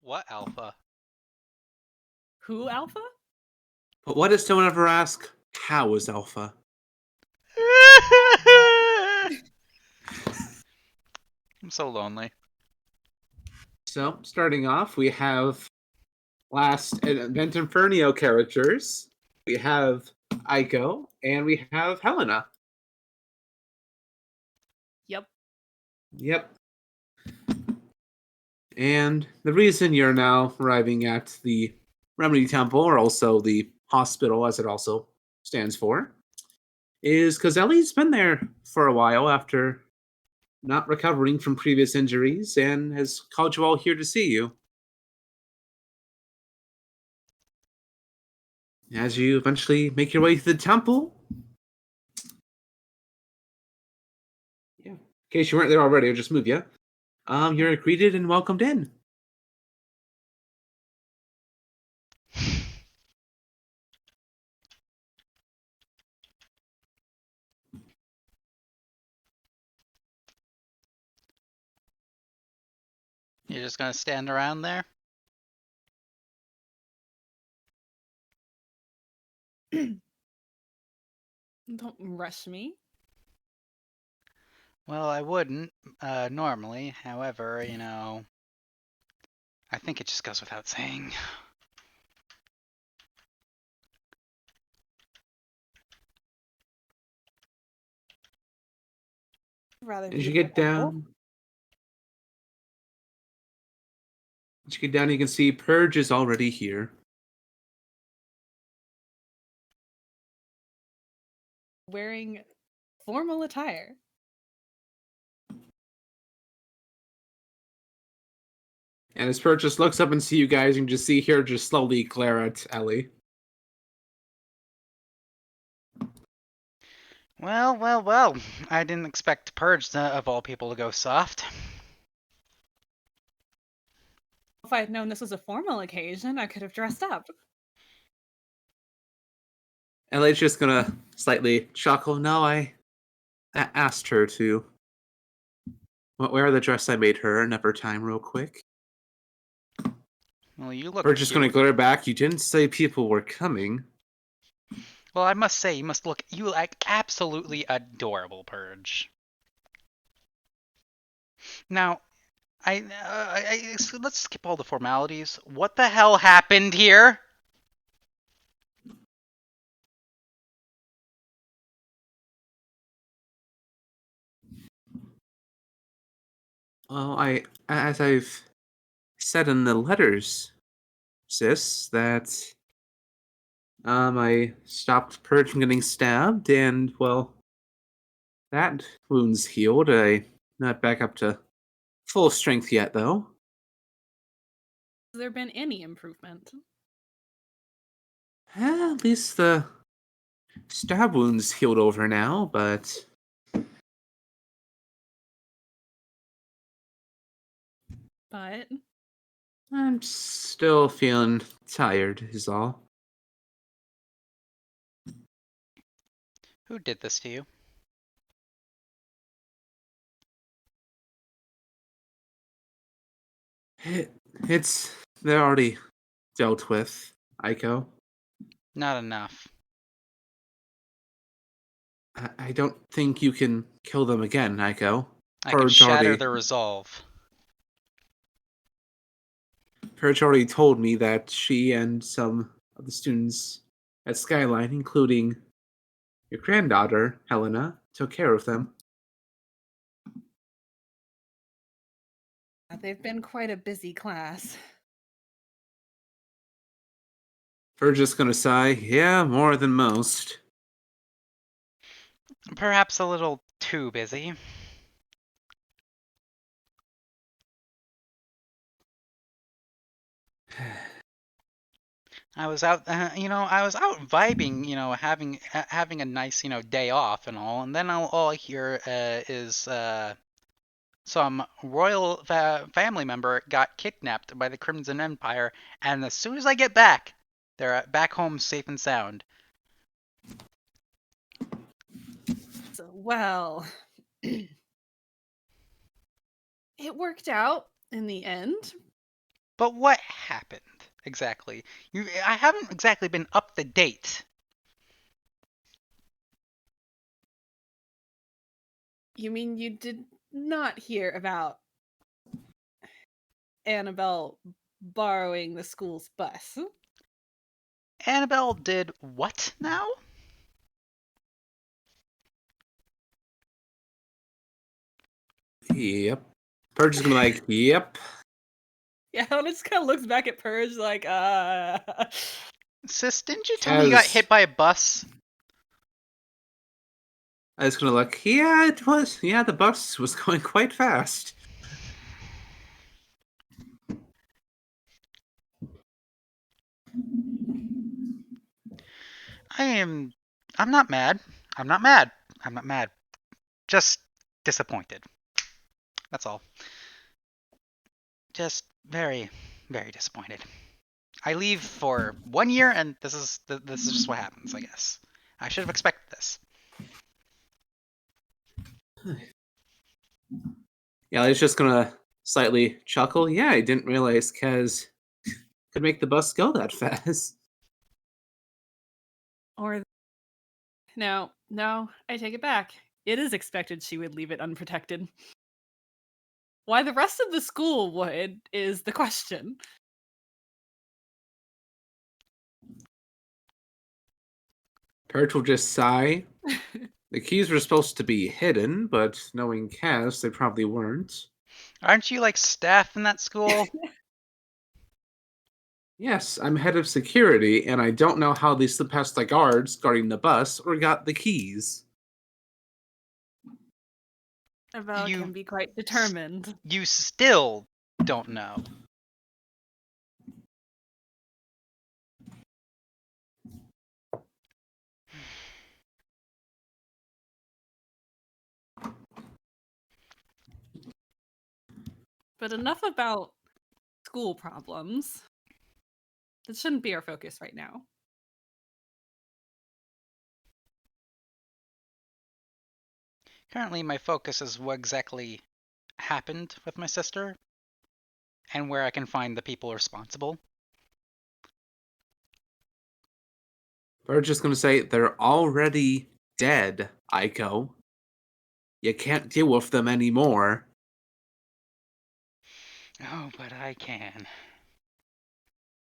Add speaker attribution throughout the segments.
Speaker 1: What alpha?
Speaker 2: Who, Alpha?
Speaker 3: But why does someone ever ask, how is Alpha?
Speaker 1: I'm so lonely.
Speaker 3: So, starting off, we have last Event Infernio characters. We have Aiko, and we have Helena.
Speaker 2: Yep.
Speaker 3: Yep. And the reason you're now arriving at the Remedy Temple, or also the hospital as it also stands for, is because Ellie's been there for a while after not recovering from previous injuries and has called you all here to see you. As you eventually make your way to the temple. Yeah. In case you weren't there already, I'll just move you. You're greeted and welcomed in.
Speaker 1: You're just gonna stand around there?
Speaker 2: Don't rush me.
Speaker 1: Well, I wouldn't, normally. However, I think it just goes without saying.
Speaker 2: Rather
Speaker 3: As you get down, you can see Purge is already here.
Speaker 2: wearing formal attire.
Speaker 3: And as Purge just looks up and see you guys, you can just see here just slowly glare at Ellie.
Speaker 1: Well. I didn't expect Purge, of all people, to go soft.
Speaker 2: If I had known this was a formal occasion, I could have dressed up.
Speaker 3: Ellie's just gonna slightly chuckle. No, I asked her to wear the dress I made her another time real quick.
Speaker 1: Well, you look
Speaker 3: Purge just
Speaker 1: cute.
Speaker 3: gonna glare back. You didn't say people were coming.
Speaker 1: Well, I must say, you look absolutely adorable, Purge. Now, let's skip all the formalities. What the hell happened here?
Speaker 3: Well, as I've said in the letters, sis, that I stopped Purge from getting stabbed, and well, that wound's healed. I not back up to full strength yet, though.
Speaker 2: Has there been any improvement?
Speaker 3: At least the stab wound's healed over now, but
Speaker 2: But
Speaker 3: I'm still feeling tired, is all.
Speaker 1: Who did this to you?
Speaker 3: They're already dealt with, Aiko.
Speaker 1: Not enough.
Speaker 3: I don't think you can kill them again, Aiko.
Speaker 1: I can shatter their resolve.
Speaker 3: Purge already told me that she and some of the students at Skyline, including your granddaughter, Helena, took care of them.
Speaker 2: they've been quite a busy class.
Speaker 3: Purge just gonna sigh, yeah, more than most.
Speaker 1: Perhaps a little too busy. I was out, I was out vibing, having a nice, day off and all, and then all I hear is some royal family member got kidnapped by the Crimson Empire, and as soon as I get back, they're back home safe and sound.
Speaker 2: So, well, it worked out in the end.
Speaker 1: But what happened exactly? I haven't exactly been up to date.
Speaker 2: You mean you did not hear about Annabelle borrowing the school's bus?
Speaker 1: Annabelle did what now?
Speaker 3: Yep. Purge is gonna be like, yep.
Speaker 2: Yeah, Helen just kind of looks back at Purge like,
Speaker 1: Sis, didn't you tell me you got hit by a bus?
Speaker 3: I was gonna look, yeah, it was. Yeah, the bus was going quite fast.
Speaker 1: I'm not mad. I'm not mad. I'm not mad. Just disappointed. That's all. Just very, very disappointed. I leave for 1 year, and this is just what happens. I guess I should have expected this.
Speaker 3: Yeah, I was just gonna slightly chuckle. Yeah, I didn't realize Kaz could make the bus go that fast.
Speaker 2: or no, I take it back. It is expected she would leave it unprotected. Why the rest of the school would is the question.
Speaker 3: Purge will just sigh. The keys were supposed to be hidden, but knowing Kaz, they probably weren't.
Speaker 1: Aren't you like staff in that school?
Speaker 3: Yes, I'm head of security, and I don't know how they slipped past the guards guarding the bus or got the keys.
Speaker 2: Annabelle
Speaker 1: You
Speaker 2: can be quite determined.
Speaker 1: you still don't know.
Speaker 2: But enough about school problems. That shouldn't be our focus right now.
Speaker 1: Currently, my focus is what exactly happened with my sister and where I can find the people responsible.
Speaker 3: We're just gonna say they're already dead, Aiko. You can't deal with them anymore.
Speaker 1: Oh, but I can.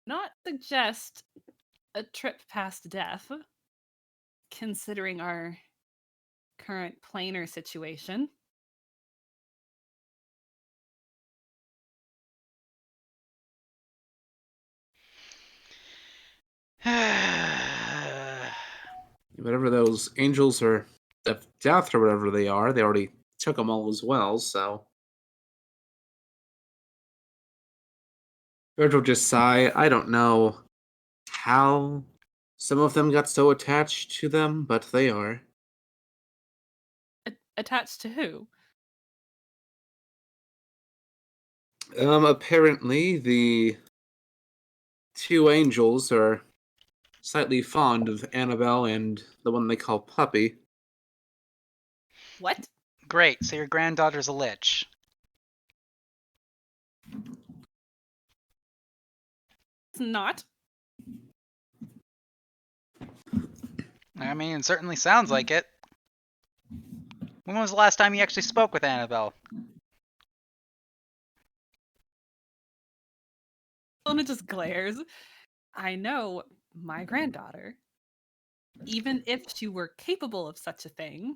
Speaker 2: Not suggest a trip past death, considering our current planar situation.
Speaker 3: Whatever those angels or of death or whatever they are, they already took them all as well, so. George will just sigh. I don't know how some of them got so attached to them, but they are.
Speaker 2: Attached to who?
Speaker 3: Apparently the two angels are slightly fond of Annabelle and the one they call Puppy.
Speaker 2: What?
Speaker 1: Great, so your granddaughter's a lich.
Speaker 2: It's not.
Speaker 1: I mean, it certainly sounds like it. When was the last time you actually spoke with Annabelle?
Speaker 2: Luna just glares. I know my granddaughter. Even if she were capable of such a thing,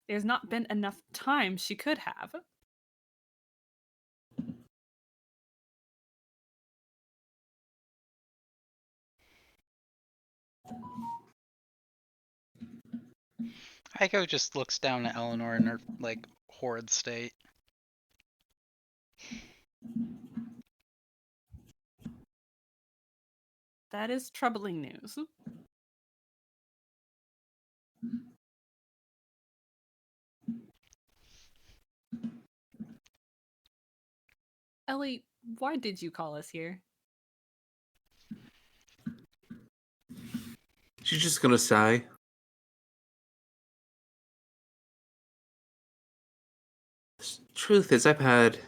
Speaker 2: there's not been enough time she could have.
Speaker 1: Heiko just looks down at Eleanor in her, like, horrid state.
Speaker 2: That is troubling news. Ellie, why did you call us here?
Speaker 3: She's just gonna sigh. Truth is, I've had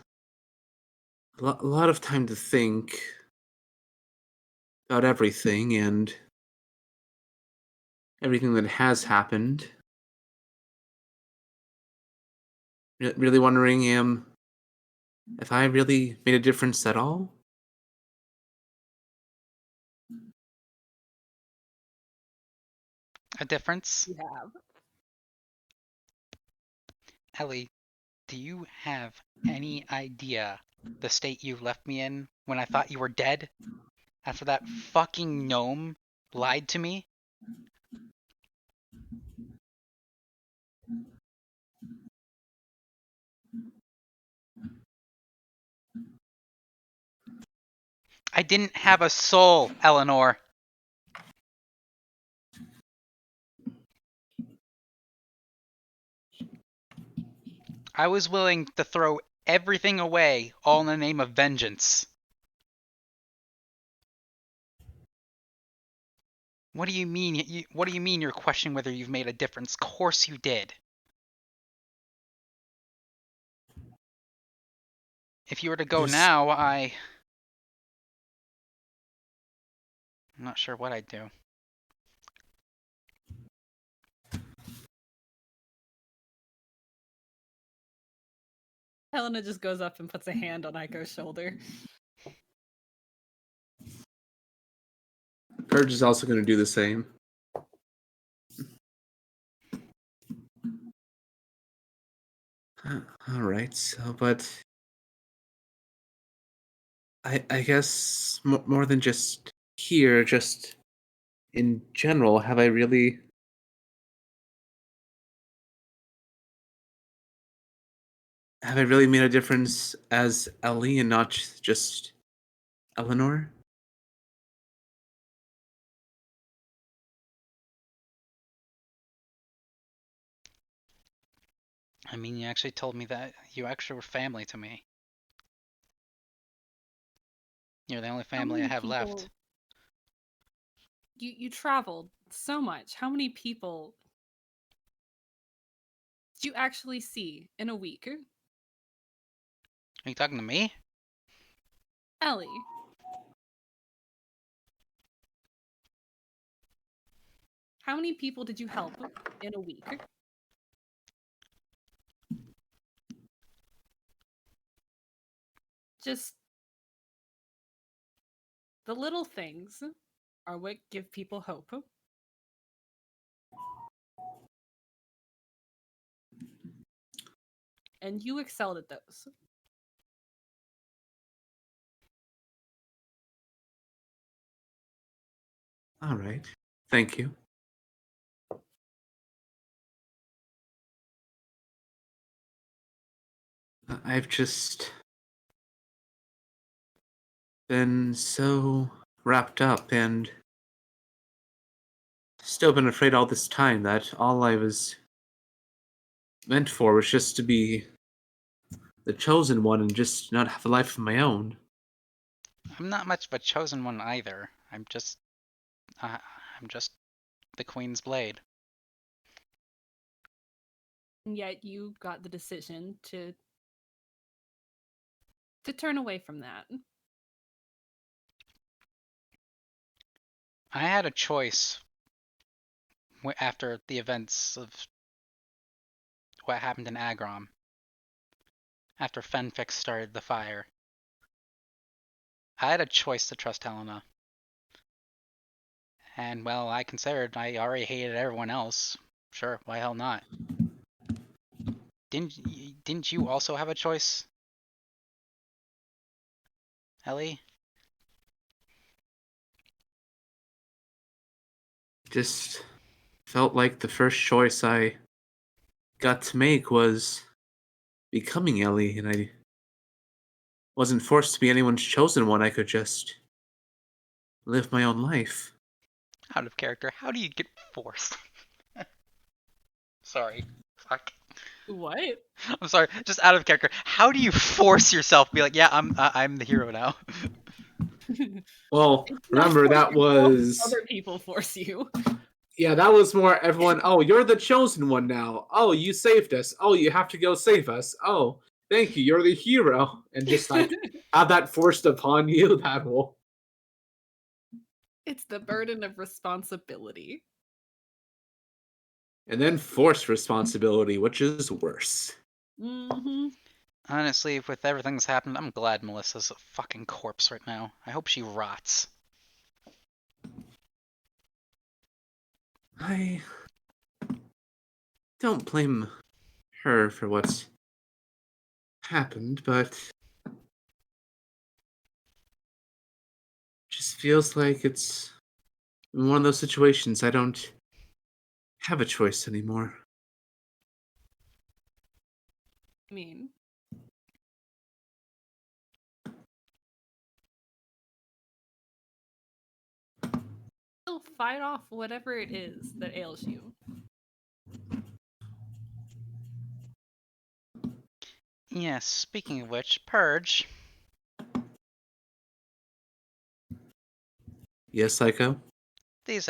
Speaker 3: a lot of time to think about everything and everything that has happened. Really wondering if I really made a difference at all.
Speaker 1: A difference?
Speaker 2: You have.
Speaker 1: Ellie, do you have any idea the state you left me in when I thought you were dead? After that fucking gnome lied to me? I didn't have a soul, Eleanor. I was willing to throw everything away, all in the name of vengeance. What do you mean? What do you mean you're questioning whether you've made a difference? Of course you did. If you were to go
Speaker 3: Just
Speaker 1: now, I'm not sure what I'd do.
Speaker 2: Helena just goes up and puts a hand on Aiko's shoulder.
Speaker 3: Purge is also going to do the same. All right, so but I guess more than just here, just in general, have I really made a difference as Ellie and not just Eleanor?
Speaker 1: I mean, you actually told me that you actually were family to me. You're the only
Speaker 2: How
Speaker 1: family I
Speaker 2: many
Speaker 1: have
Speaker 2: people-
Speaker 1: left.
Speaker 2: You traveled so much. How many people did you actually see in a week?
Speaker 1: Are you talking to me?
Speaker 2: Ellie. How many people did you help in a week? Just the little things are what give people hope. And you excelled at those.
Speaker 3: All right, thank you. I've just been so wrapped up and still been afraid all this time that all I was meant for was just to be the chosen one and just not have a life of my own.
Speaker 1: I'm not much of a chosen one either. I'm just the Queen's Blade.
Speaker 2: And yet you got the decision to turn away from that.
Speaker 1: I had a choice after the events of what happened in Agrom. After Fenfix started the fire. I had a choice to trust Helena. And, well, I considered I already hated everyone else. Sure, why hell not? Didn't you also have a choice, Ellie?
Speaker 3: Just felt like the first choice I got to make was becoming Ellie, and I wasn't forced to be anyone's chosen one. I could just live my own life.
Speaker 1: Out of character. How do you get forced? Sorry. Fuck.
Speaker 2: What?
Speaker 1: I'm sorry. Just out of character. How do you force yourself to be like, yeah, I'm the hero now?
Speaker 3: Well,
Speaker 2: It's not
Speaker 3: remember that
Speaker 2: forcing you,
Speaker 3: was
Speaker 2: other people force you.
Speaker 3: yeah, that was more everyone. Oh, you're the chosen one now. Oh, you saved us. Oh, you have to go save us. Oh, Thank you, you're the hero. And just like have that forced upon you, that will.
Speaker 2: It's the burden of responsibility.
Speaker 3: And then forced responsibility, which is worse.
Speaker 2: Mm-hmm.
Speaker 1: Honestly, with everything that's happened, I'm glad Melissa's a fucking corpse right now. I hope she rots.
Speaker 3: I don't blame her for what's happened, but just feels like it's one of those situations I don't have a choice anymore.
Speaker 2: I mean, still fight off whatever it is that ails you.
Speaker 1: Yes, speaking of which, Purge.
Speaker 3: Yes, Psycho?
Speaker 1: These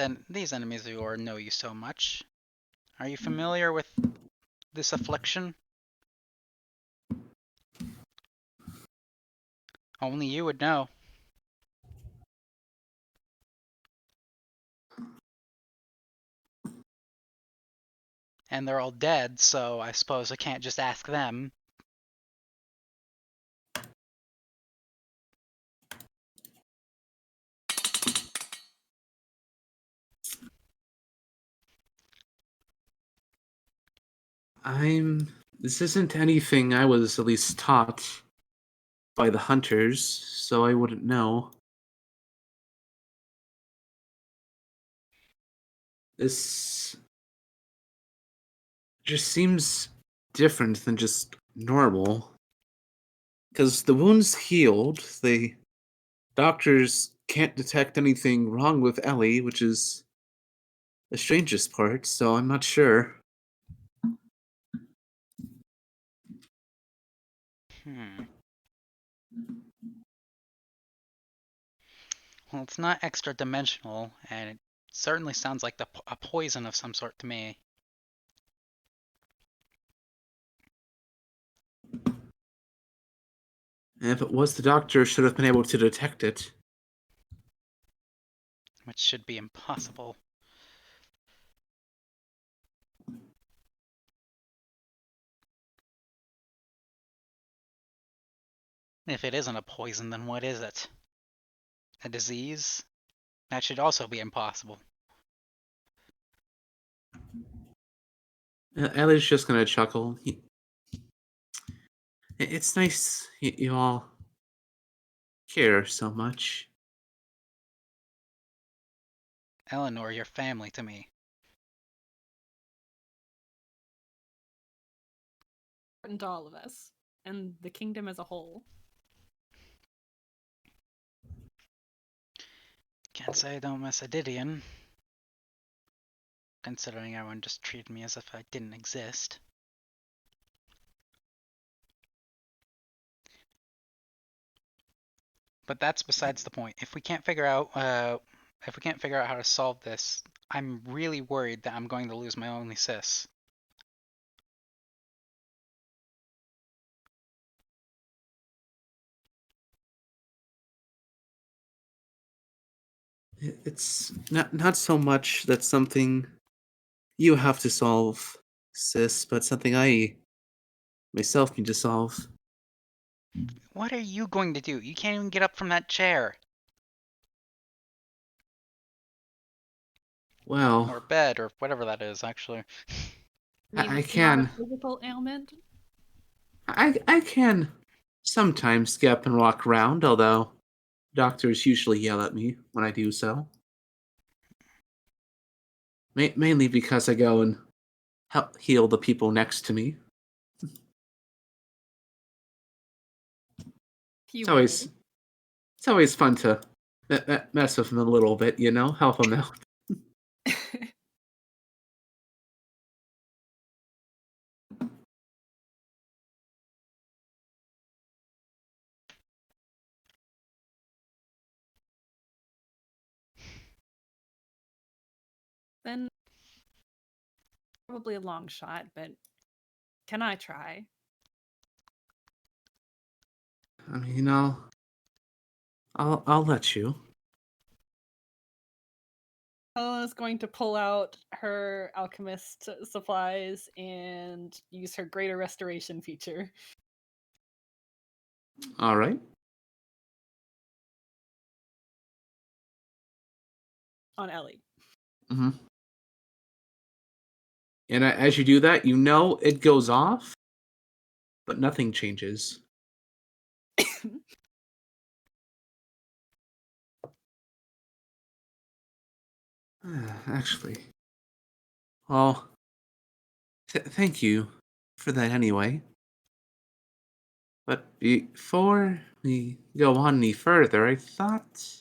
Speaker 1: enemies of yours know you so much. Are you familiar with this affliction? Only you would know. And they're all dead, so I suppose I can't just ask them.
Speaker 3: This isn't anything I was at least taught by the hunters, so I wouldn't know. This just seems different than just normal. Because the wound's healed, the doctors can't detect anything wrong with Ellie, which is the strangest part, so I'm not sure.
Speaker 1: Hmm. Well, it's not extra dimensional, and it certainly sounds like a poison of some sort to me.
Speaker 3: If it was, the doctor should have been able to detect it.
Speaker 1: Which should be impossible. If it isn't a poison, then what is it? A disease? That should also be impossible.
Speaker 3: Ellie's just gonna chuckle. It's nice you all care so much.
Speaker 1: Eleanor, you're family to me.
Speaker 2: Important to all of us and the kingdom as a whole.
Speaker 1: Can't say I don't miss a Didion. Considering everyone just treated me as if I didn't exist. But that's besides the point. If we can't figure out how to solve this, I'm really worried that I'm going to lose my only sis.
Speaker 3: It's not so much that something you have to solve, sis, but something I myself need to solve.
Speaker 1: What are you going to do? You can't even get up from that chair.
Speaker 3: Well,
Speaker 1: Or bed, or whatever that is, actually.
Speaker 2: I mean,
Speaker 3: I
Speaker 2: it's not a
Speaker 3: can.
Speaker 2: physical ailment.
Speaker 3: I can sometimes get up and walk around, although doctors usually yell at me when I do so. Mainly because I go and help heal the people next to me.
Speaker 2: You
Speaker 3: It's
Speaker 2: would.
Speaker 3: always fun to mess with them a little bit, you know, help them out.
Speaker 2: Then probably a long shot, but can I try?
Speaker 3: I mean, I'll let you.
Speaker 2: Helena's going to pull out her alchemist supplies and use her greater restoration feature.
Speaker 3: All right.
Speaker 2: On Ellie.
Speaker 3: Mm-hmm. And as you do that, it goes off, but nothing changes. Actually, well, thank you for that anyway. But before we go on any further, I thought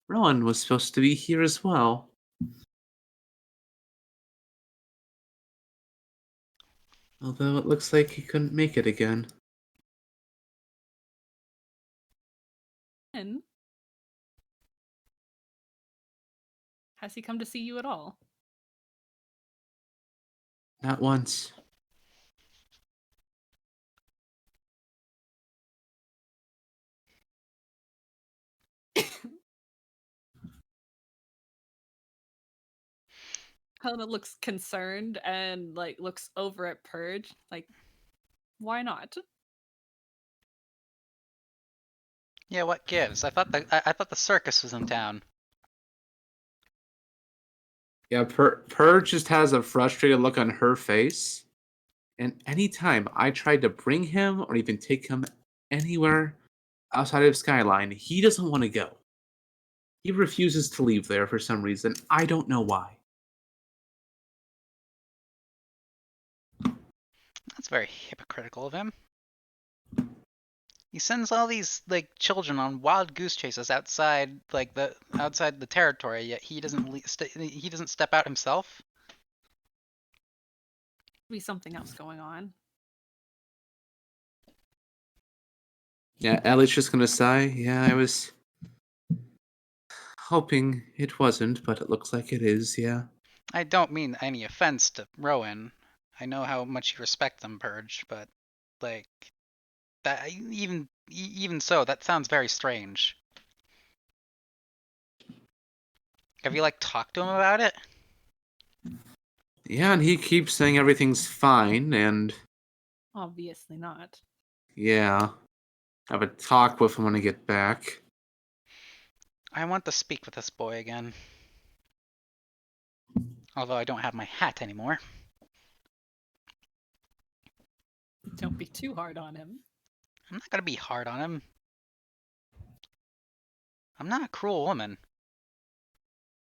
Speaker 3: Rowan was supposed to be here as well. Although it looks like he couldn't make it again.
Speaker 2: And has he come to see you at all?
Speaker 3: Not once.
Speaker 2: Helena looks concerned and looks over at Purge. Like, why not?
Speaker 1: Yeah, what gives? I thought the circus was in town.
Speaker 3: Yeah, Purge just has a frustrated look on her face. And anytime I tried to bring him or even take him anywhere outside of Skyline, he doesn't want to go. He refuses to leave there for some reason. I don't know why.
Speaker 1: That's very hypocritical of him. He sends all these children on wild goose chases outside the territory, yet he doesn't step out himself.
Speaker 2: Be something else going on.
Speaker 3: Yeah, Ellie's just gonna sigh. Yeah, I was hoping it wasn't, but it looks like it is, yeah.
Speaker 1: I don't mean any offense to Rowan. I know how much you respect them, Purge, but like that even so, that sounds very strange. Have you talked to him about it?
Speaker 3: Yeah, and he keeps saying everything's fine, and
Speaker 2: Obviously not.
Speaker 3: yeah. Have a talk with him when I get back.
Speaker 1: I want to speak with this boy again. Although I don't have my hat anymore.
Speaker 2: Don't be too hard on him.
Speaker 1: I'm not gonna be hard on him. I'm not a cruel woman.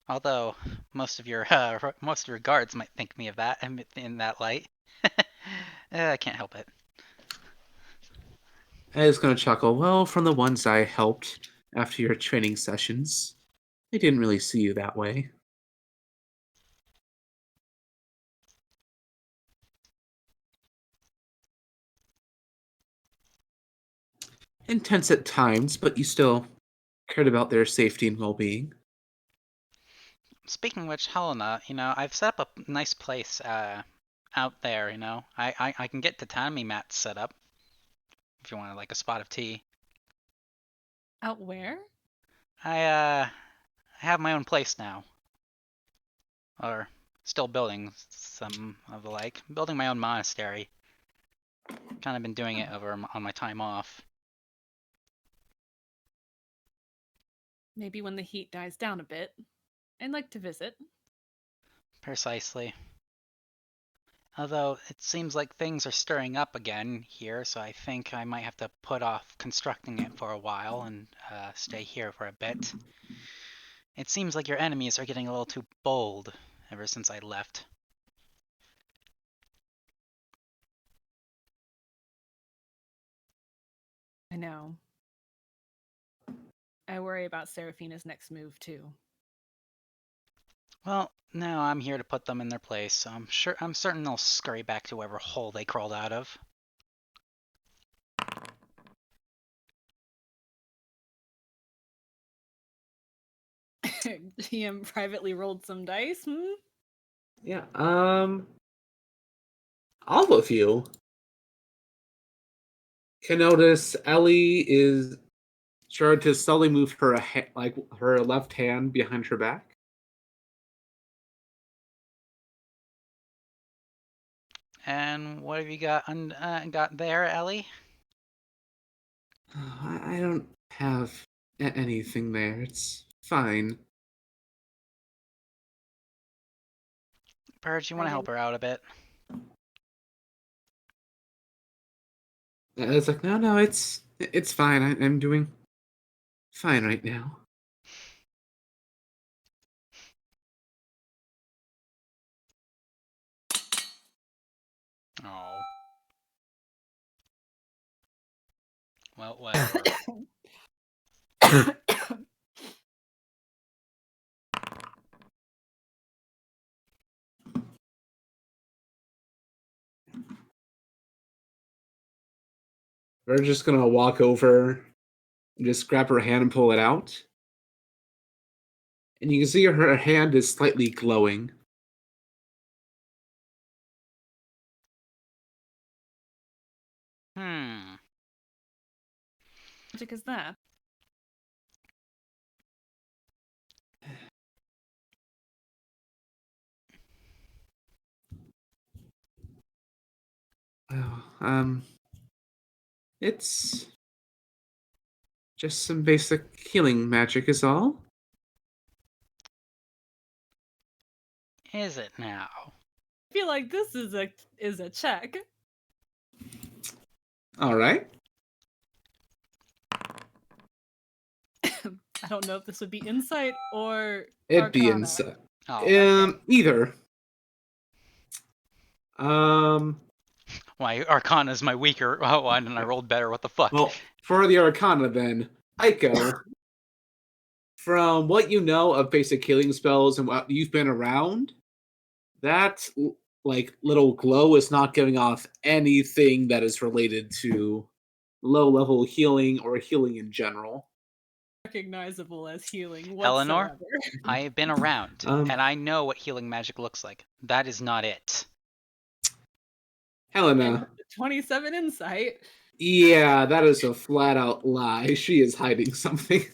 Speaker 1: Although most of your guards might think me of that in that light. I can't help it.
Speaker 3: I was gonna chuckle. Well, from the ones I helped after your training sessions, they didn't really see you that way. Intense at times, but you still cared about their safety and well-being.
Speaker 1: Speaking of which, Helena, I've set up a nice place out there. I can get tatami mats set up if you want a spot of tea.
Speaker 2: Out where?
Speaker 1: I have my own place now, or still building some of the building my own monastery. Kind of been doing it over on my time off.
Speaker 2: Maybe when the heat dies down a bit. I'd like to visit.
Speaker 1: Precisely. Although it seems like things are stirring up again here, so I think I might have to put off constructing it for a while and stay here for a bit. It seems like your enemies are getting a little too bold ever since I left.
Speaker 2: I know. I worry about Seraphina's next move, too.
Speaker 1: Well, now I'm here to put them in their place, so I'm certain they'll scurry back to whatever hole they crawled out of.
Speaker 2: GM privately rolled some dice,
Speaker 3: Yeah, all of you Can notice Ellie is starting to slowly move her like her left hand behind her back.
Speaker 1: And what have you got got there, Ellie?
Speaker 3: I don't have anything there. It's fine.
Speaker 1: Purge, you want
Speaker 2: I
Speaker 1: to help
Speaker 2: didn't.
Speaker 1: her out a bit?
Speaker 3: It's like, no, it's fine. I'm doing fine right now.
Speaker 1: Oh. Well, whatever.
Speaker 3: We're just gonna walk over and just grab her hand and pull it out. And you can see her hand is slightly glowing.
Speaker 1: Hmm.
Speaker 2: Magic is that?
Speaker 3: Oh, it's just some basic healing magic is all.
Speaker 1: Is it now?
Speaker 2: I feel like this is a check.
Speaker 3: All right.
Speaker 2: I don't know if this would be insight or
Speaker 3: It'd be
Speaker 2: arcana.
Speaker 3: inside.
Speaker 1: Oh.
Speaker 3: Either. Um,
Speaker 1: My Arcana is my weaker one, and I rolled better. What the fuck?
Speaker 3: well, for the Arcana then, Aiko, from what you know of basic healing spells and what you've been around, that like little glow is not giving off anything that is related to low level healing or healing in general.
Speaker 2: Recognizable as healing
Speaker 1: Eleanor,
Speaker 2: whatsoever.
Speaker 1: I have been around,
Speaker 3: Um,
Speaker 1: and I know what healing magic looks like. That is not it.
Speaker 2: And
Speaker 3: Helena,
Speaker 2: 27 insight.
Speaker 3: yeah, that is a flat out lie. She is hiding something.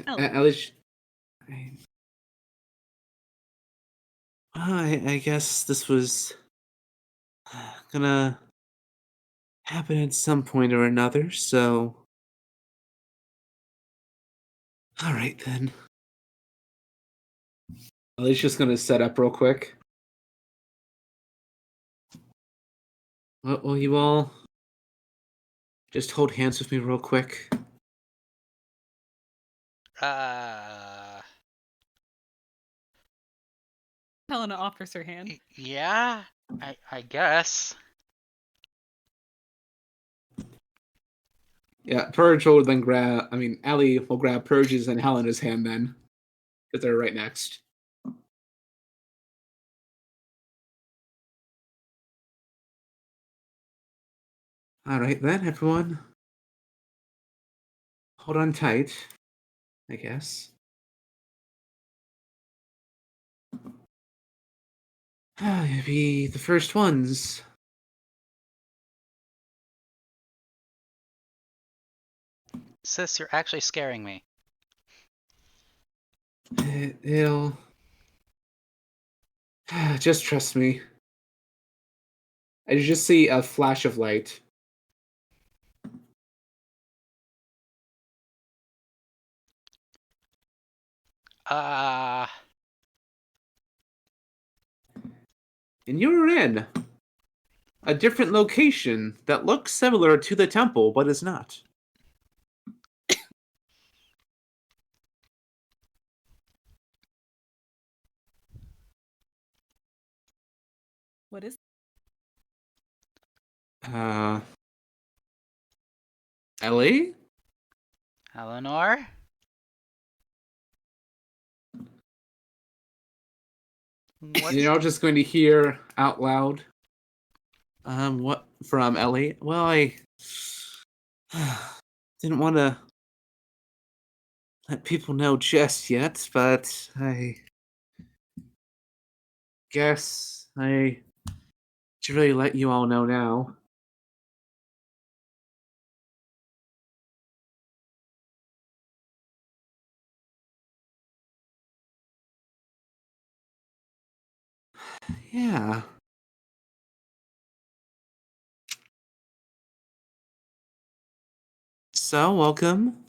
Speaker 2: Ellie.
Speaker 3: At least, I guess this was gonna happen at some point or another, so. Alright then. Ellie's just gonna set up real quick. Will you all just hold hands with me real quick?
Speaker 1: Uh,
Speaker 2: Helena offers her hand.
Speaker 1: yeah, I guess.
Speaker 3: Yeah, Purge will then Ellie will grab Purge's and Helena's hand then, because they're right next. Alright then, everyone. Hold on tight, I guess. You'll be the first ones.
Speaker 1: Sis, you're actually scaring me.
Speaker 3: It'll. Just trust me. And you just see a flash of light.
Speaker 1: Uh,
Speaker 3: And you're in a different location that looks similar to the temple, but is not.
Speaker 2: What is
Speaker 3: Uh, Ellie?
Speaker 1: Eleanor? What's
Speaker 3: You're all just going to hear out loud. What from Ellie? Well, I didn't want to let people know just yet, but guess I should really let you all know now. Yeah. So, welcome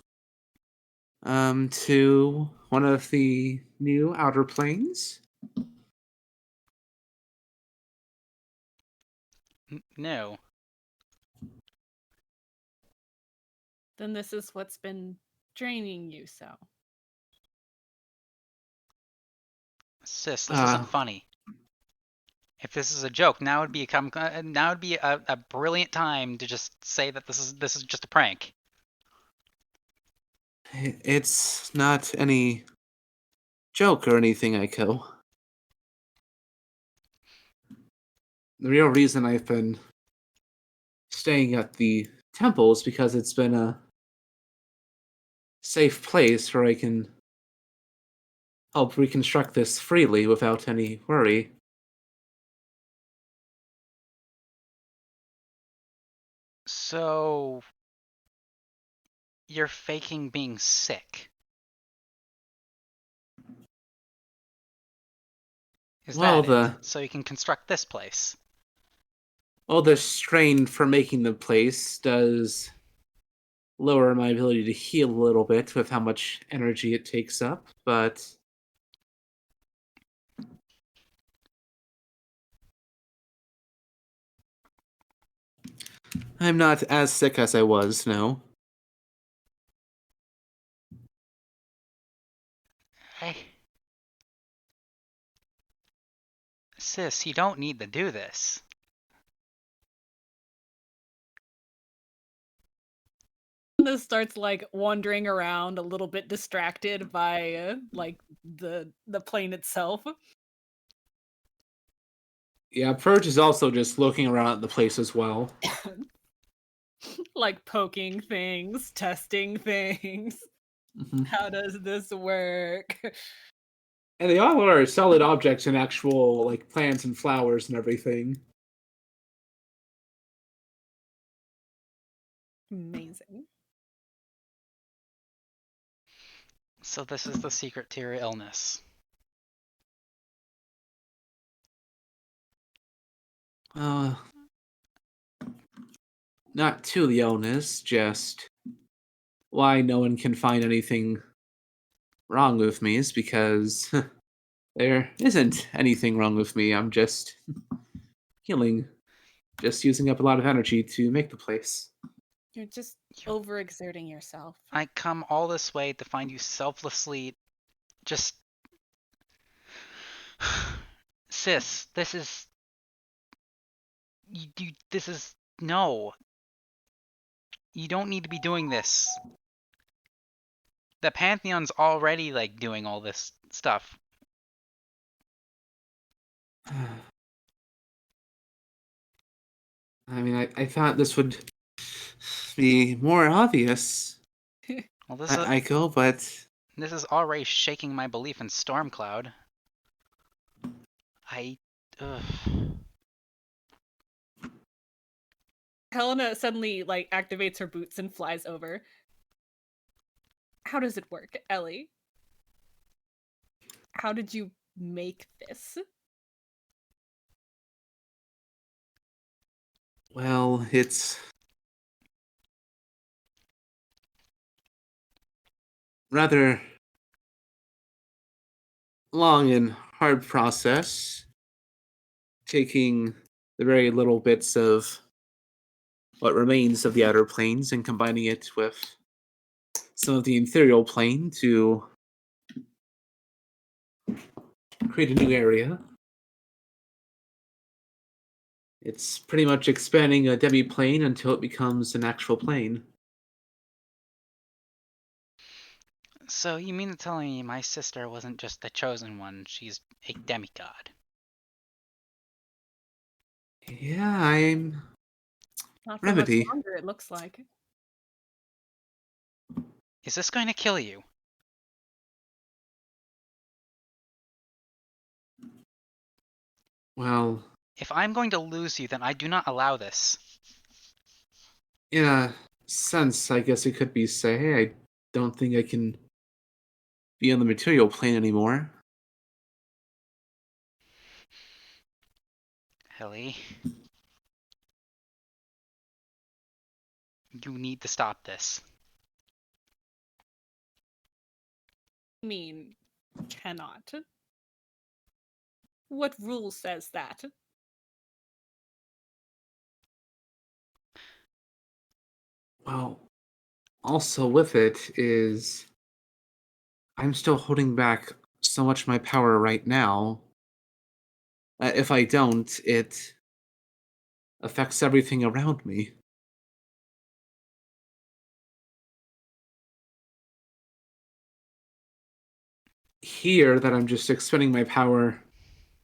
Speaker 3: to one of the new outer planes.
Speaker 1: No.
Speaker 2: Then this is what's been draining you so.
Speaker 1: Sis, this isn't funny. If this is a joke, now would be a brilliant time to just say that this is just a prank.
Speaker 3: It's not any joke or anything, Aiko. The real reason I've been staying at the temple is because it's been a safe place where I can help reconstruct this freely without any worry.
Speaker 1: So you're faking being sick. Is
Speaker 3: Well,
Speaker 1: that it? So you can construct this place.
Speaker 3: the strain for making the place does lower my ability to heal a little bit with how much energy it takes up, but I'm not as sick as I was, no.
Speaker 1: Hey. Sis, you don't need to do this.
Speaker 2: This starts like wandering around a little bit distracted by like the plane itself.
Speaker 3: Yeah, Purge is also just looking around at the place as well.
Speaker 2: Like poking things, testing things.
Speaker 3: Mhm.
Speaker 2: How does this work?
Speaker 3: And they all are solid objects and actual, like, plants and flowers and everything.
Speaker 2: Amazing.
Speaker 1: So this is the secret to your illness.
Speaker 3: Uh, Not to the illness, just why no one can find anything wrong with me is because there isn't anything wrong with me. I'm just healing, just using up a lot of energy to make the place.
Speaker 2: You're just
Speaker 1: You,
Speaker 2: overexerting yourself.
Speaker 1: I come all this way to find you selflessly just Sis, this is this is no. You don't need to be doing this. The Pantheon's already like doing all this stuff.
Speaker 3: I mean, I thought this would be more obvious,
Speaker 1: Well,
Speaker 3: Aiko, but
Speaker 1: this is already shaking my belief in Stormcloud. I ugh.
Speaker 2: Helena suddenly like activates her boots and flies over. How does it work, Ellie? How did you make this?
Speaker 3: well, it's rather long and hard process, taking the very little bits of what remains of the outer planes and combining it with some of the ethereal plane to create a new area. It's pretty much expanding a demi-plane until it becomes an actual plane.
Speaker 1: So you mean to tell me my sister wasn't just the chosen one, she's a demigod.
Speaker 3: Yeah, I'm
Speaker 2: Not for much
Speaker 3: Remedy.
Speaker 2: longer, it looks like.
Speaker 1: Is this going to kill you?
Speaker 3: Well,
Speaker 1: If I'm going to lose you, then I do not allow this.
Speaker 3: in a sense, I guess it could be say, hey, I don't think I can be on the material plane anymore.
Speaker 1: Ellie, you need to stop this.
Speaker 2: I mean, cannot. What rule says that?
Speaker 3: Well, also with it is I'm still holding back so much of my power right now. If I don't, it affects everything around me. Here, that I'm just expending my power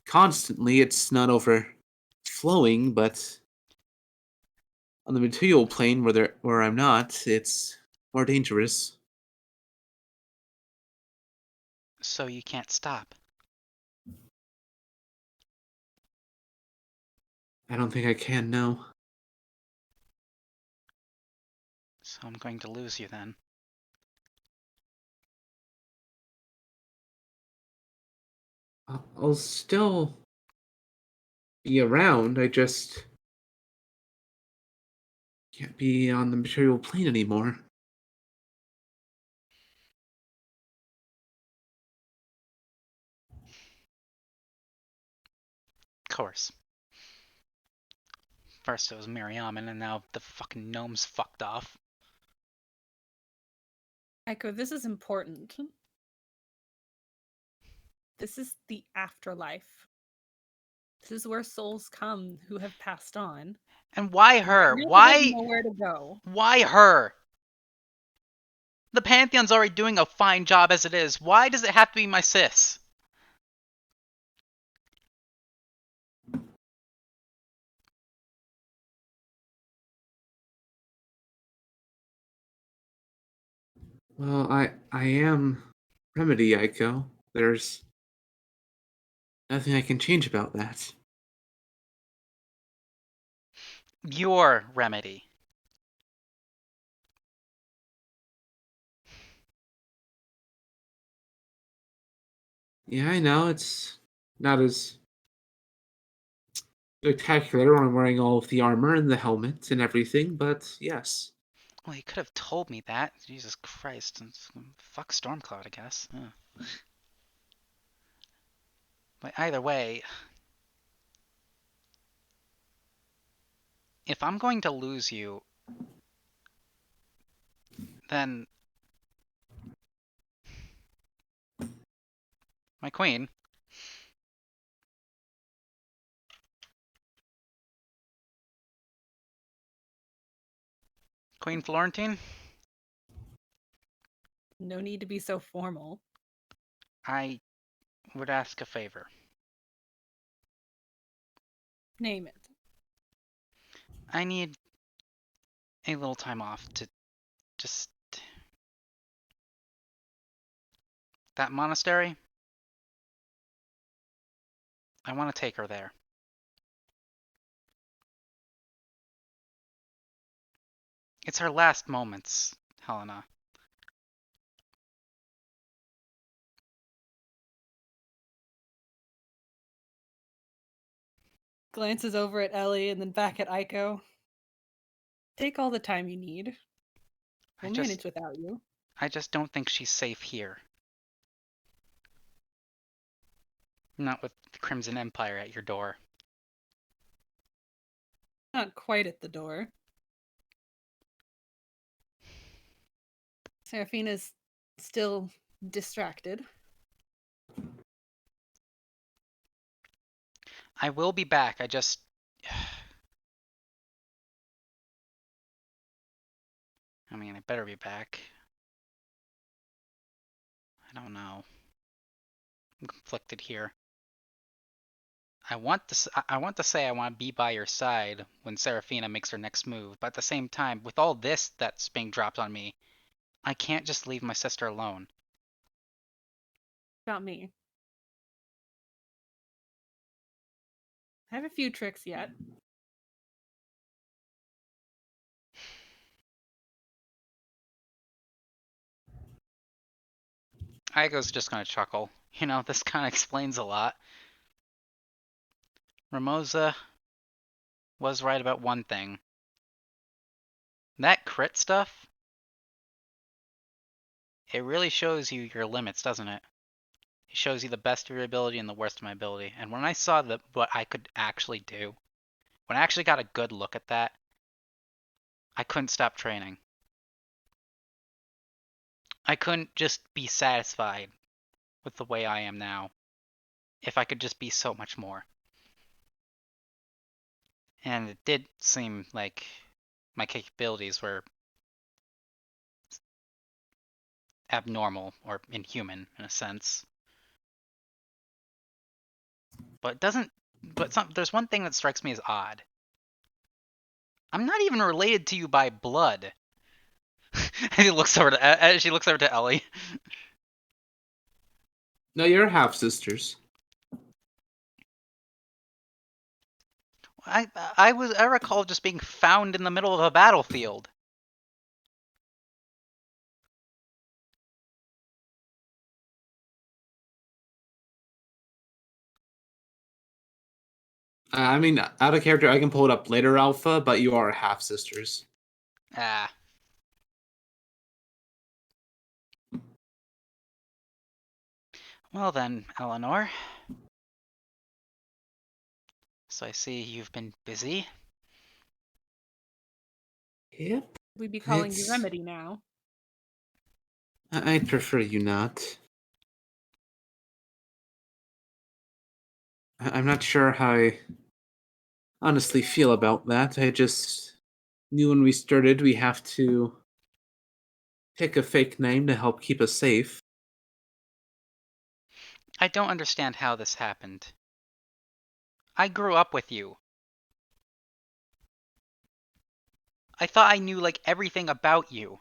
Speaker 3: constantly, it's not overflowing, but on the material plane where I'm not, it's more dangerous.
Speaker 1: So you can't stop.
Speaker 3: I don't think I can, no.
Speaker 1: So I'm going to lose you then.
Speaker 3: I'll still be around, I just can't be on the material plane anymore.
Speaker 1: Of course. First it was Miriamin, and now the fucking gnome's fucked off.
Speaker 2: Echo, this is important. This is the afterlife. This is where souls come who have passed on.
Speaker 1: And why
Speaker 2: And they
Speaker 1: her?
Speaker 2: really have
Speaker 1: Why?
Speaker 2: nowhere to go.
Speaker 1: Why her? The Pantheon's already doing a fine job as it is. Why does it have to be my sis?
Speaker 3: Well, I am Remedy, Aiko. There's nothing I can change about that.
Speaker 1: Your remedy.
Speaker 3: Yeah, I know it's not as spectacular when I'm wearing all of the armor and the helmet and everything, but yes.
Speaker 1: Well, you could have told me that. Jesus Christ. Fuck Stormcloud, I guess. But either way, if I'm going to lose you, then my queen. Queen Florentine,
Speaker 2: No need to be so formal.
Speaker 1: I would ask a favor.
Speaker 2: Name it.
Speaker 1: I need a little time off to just... That monastery? I want to take her there. It's her last moments, Helena.
Speaker 2: Glances over at Ellie and then back at Aiko. Take all the time you need. We'll manage without you.
Speaker 1: I just don't think she's safe here. Not with the Crimson Empire at your door.
Speaker 2: Not quite at the door. Seraphina's still distracted.
Speaker 1: I will be back, I just... I mean, I better be back. I don't know. I'm conflicted here. I want to say I want to be by your side when Seraphina makes her next move, but at the same time, with all this that's being dropped on me, I can't just leave my sister alone.
Speaker 2: About me. I have a few tricks yet.
Speaker 1: Igo's just gonna chuckle. You know, this kind of explains a lot. Ramosa was right about one thing. That crit stuff, it really shows you your limits, doesn't it? It shows you the best of your ability and the worst of my ability. And when I saw what I could actually do, when I actually got a good look at that, I couldn't stop training. I couldn't just be satisfied with the way I am now if I could just be so much more. And it did seem like my capabilities were abnormal or inhuman in a sense. But there's one thing that strikes me as odd. I'm not even related to you by blood. And she looks over to Ellie.
Speaker 3: No, you're half sisters.
Speaker 1: I recall just being found in the middle of a battlefield.
Speaker 3: I mean, out of character, I can pull it up later, Alpha, but you are half sisters.
Speaker 1: Ah. Well then, Eleanor. So I see you've been busy.
Speaker 3: Yep.
Speaker 2: We'd be calling you
Speaker 3: It's-
Speaker 2: Remedy now.
Speaker 3: I'd prefer you not. I'm not sure how I honestly feel about that. I just knew when we started we have to pick a fake name to help keep us safe.
Speaker 1: I don't understand how this happened. I grew up with you. I thought I knew like everything about you.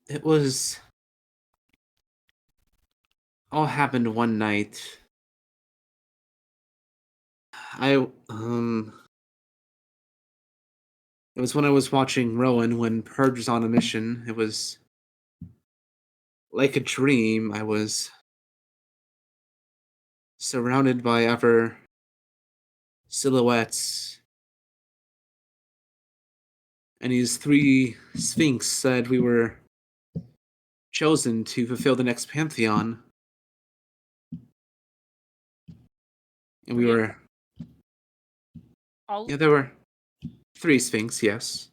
Speaker 3: It was all happened one night. I It was when I was watching Rowan when Purge was on a mission. It was like a dream. I was surrounded by other silhouettes. And these three Sphinx said we were chosen to fulfill the next pantheon. And we
Speaker 2: Three?
Speaker 3: were.
Speaker 2: All
Speaker 3: Yeah, there were three Sphinx, yes.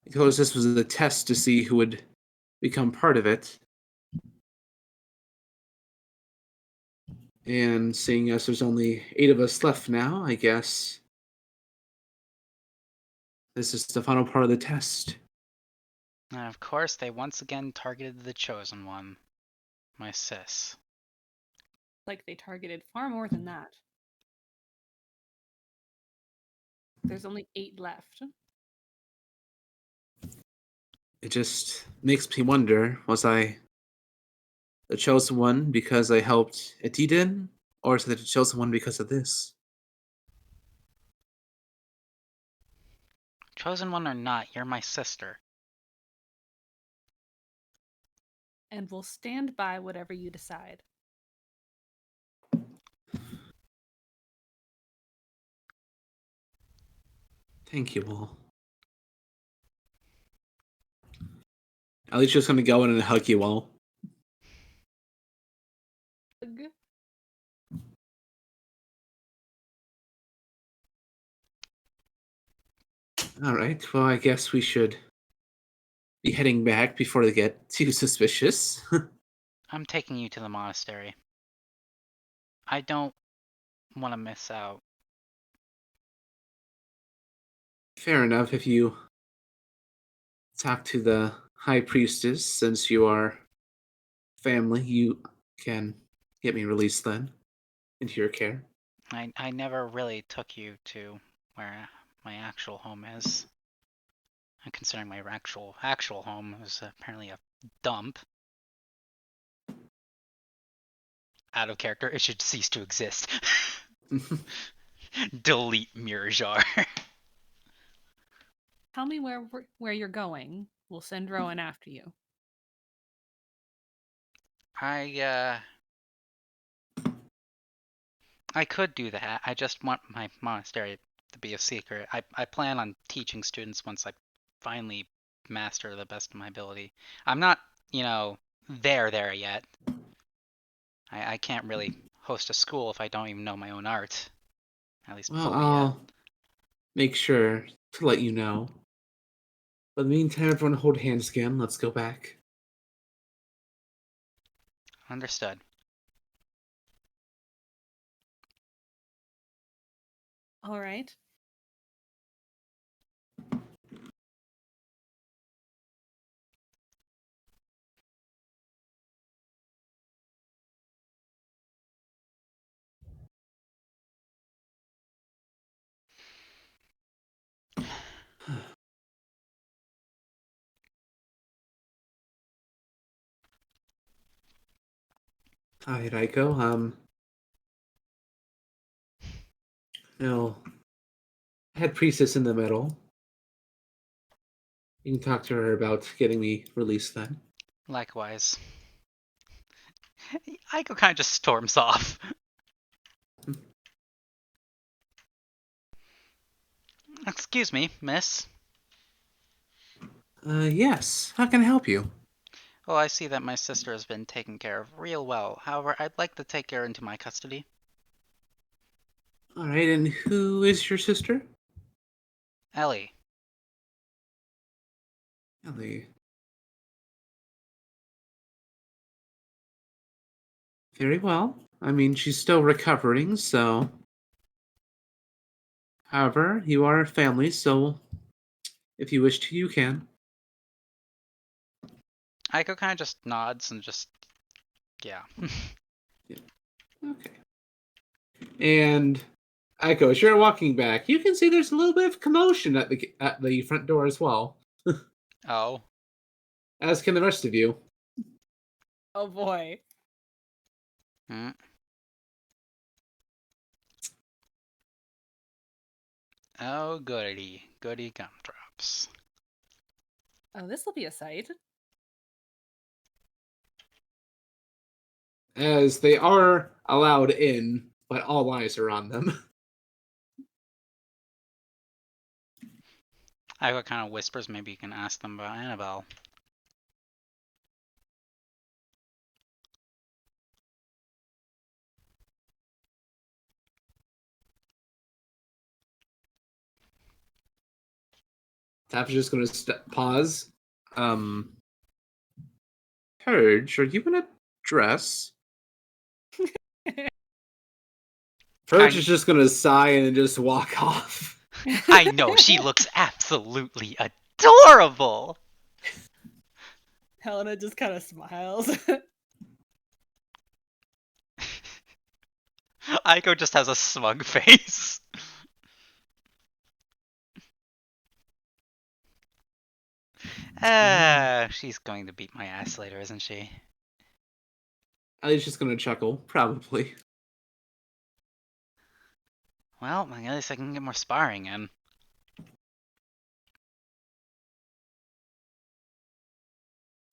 Speaker 3: Because this was a test to see who would become part of it. And seeing as there's only 8 of us left now, I guess this is the final part of the test.
Speaker 1: And of course, they once again targeted the chosen one, my sis.
Speaker 2: like they targeted far more than that. There's only 8 left.
Speaker 3: It just makes me wonder, was I the chosen one because I helped Etidin, or is it the chosen one because of this?
Speaker 1: Chosen one or not, you're my sister.
Speaker 2: And we'll stand by whatever you decide.
Speaker 3: Thank you all. Ellie's just gonna go in and hug you all. Alright, well, I guess we should be heading back before they get too suspicious.
Speaker 1: I'm taking you to the monastery. I don't want to miss out.
Speaker 3: Fair enough, if you talk to the High Priestess, since you are family, you can get me released then into your care.
Speaker 1: I never really took you to where my actual home is. considering my actual home is apparently a dump. Out of character, it should cease to exist. Delete mirror jar.
Speaker 2: Tell me where you're going. We'll send Rowan after you.
Speaker 1: I could do that. I just want my monastery to be a secret. I plan on teaching students once I finally master the best of my ability. I'm not, there yet. I can't really host a school if I don't even know my own art. At least
Speaker 3: Well,
Speaker 1: fully yet.
Speaker 3: I'll make sure to let you know. But in the meantime, everyone hold hands again. Let's go back.
Speaker 1: Understood.
Speaker 2: All right.
Speaker 3: Hi, Raiko. No, head priestess in the middle. You can talk to her about getting me released then.
Speaker 1: Likewise. Aiko kind of just storms off. Excuse me, miss.
Speaker 3: Yes. How can I help you?
Speaker 1: Oh, I see that my sister has been taken care of real well. However, I'd like to take her into my custody.
Speaker 3: All right, and who is your sister?
Speaker 1: Ellie.
Speaker 3: Ellie. Very well. I mean, she's still recovering, so. However, you are a family, so if you wish to, you can.
Speaker 1: Aiko kind of just nods and just, yeah.
Speaker 3: Okay. And Echo, as you're walking back, you can see there's a little bit of commotion at the front door as well,
Speaker 1: Oh.
Speaker 3: as can the rest of you.
Speaker 2: Oh boy.
Speaker 1: Hmm. Oh, goody. Goody gumdrops.
Speaker 2: Oh, this will be a sight.
Speaker 3: As they are allowed in, but all eyes are on them.
Speaker 1: Aiko kind of whispers, maybe you can ask them about Annabelle.
Speaker 3: Tap's just going to pause. Purge, are you in a dress? Purge is just going to sigh and then just walk off.
Speaker 1: I know, she looks absolutely adorable!
Speaker 2: Helena just kind of smiles.
Speaker 1: Aiko just has a smug face. She's going to beat my ass later, isn't she?
Speaker 3: Ellie's just going to chuckle, probably.
Speaker 1: Well, at least I can get more sparring in.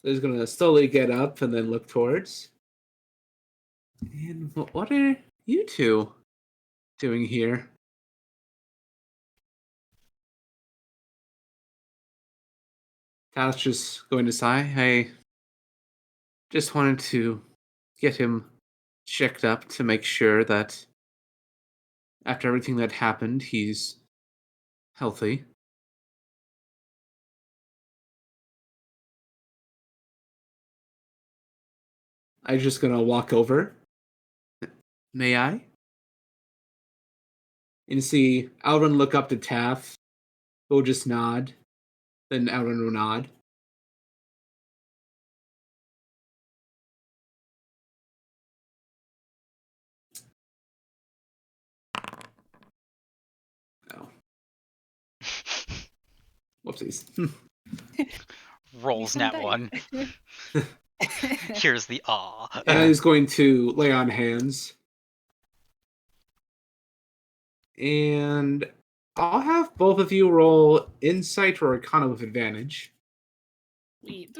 Speaker 3: He's going to slowly get up and then look towards. And what are you two doing here? Tao's just going to sigh. I just wanted to get him checked up to make sure that after everything that happened, he's healthy. I'm just gonna walk over. May I? And see Alvin look up to Taff. He'll just nod. Then Alvin will nod. Oh. Whoopsies.
Speaker 1: Rolls
Speaker 2: some
Speaker 1: net
Speaker 2: dice.
Speaker 1: one. Here's the aw.
Speaker 3: And he's going to lay on hands. And I'll have both of you roll insight or arcana with advantage.
Speaker 2: Sweet.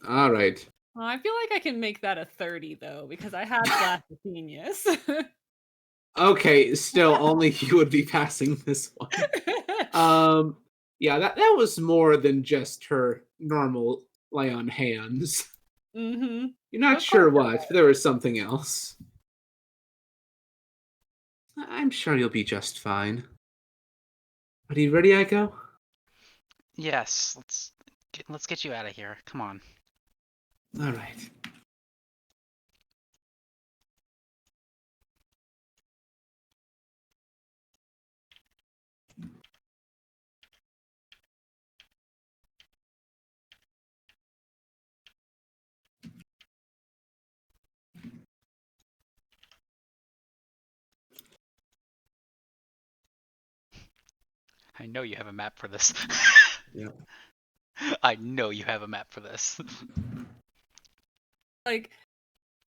Speaker 3: All right.
Speaker 2: Well, I feel like I can make that a 30 though, because I had Flash of Genius.
Speaker 3: Okay, still only you would be passing this one. Yeah, that was more than just her normal lay on hands.
Speaker 2: Mm-hmm.
Speaker 3: You're not
Speaker 2: Of
Speaker 3: sure
Speaker 2: course
Speaker 3: what, but there was something else. I'm sure you'll be just fine. Are you ready, Echo?
Speaker 1: Yes, let's get you out of here. Come on.
Speaker 3: All right.
Speaker 1: I know you have a map for this.
Speaker 3: Yep.
Speaker 1: I know you have a map for this.
Speaker 2: Like,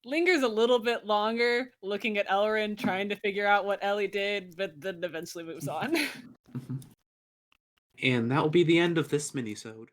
Speaker 2: lingers a little bit longer looking at Elrin, trying to figure out what Ellie did, but then eventually moves on.
Speaker 3: And that will be the end of this minisode.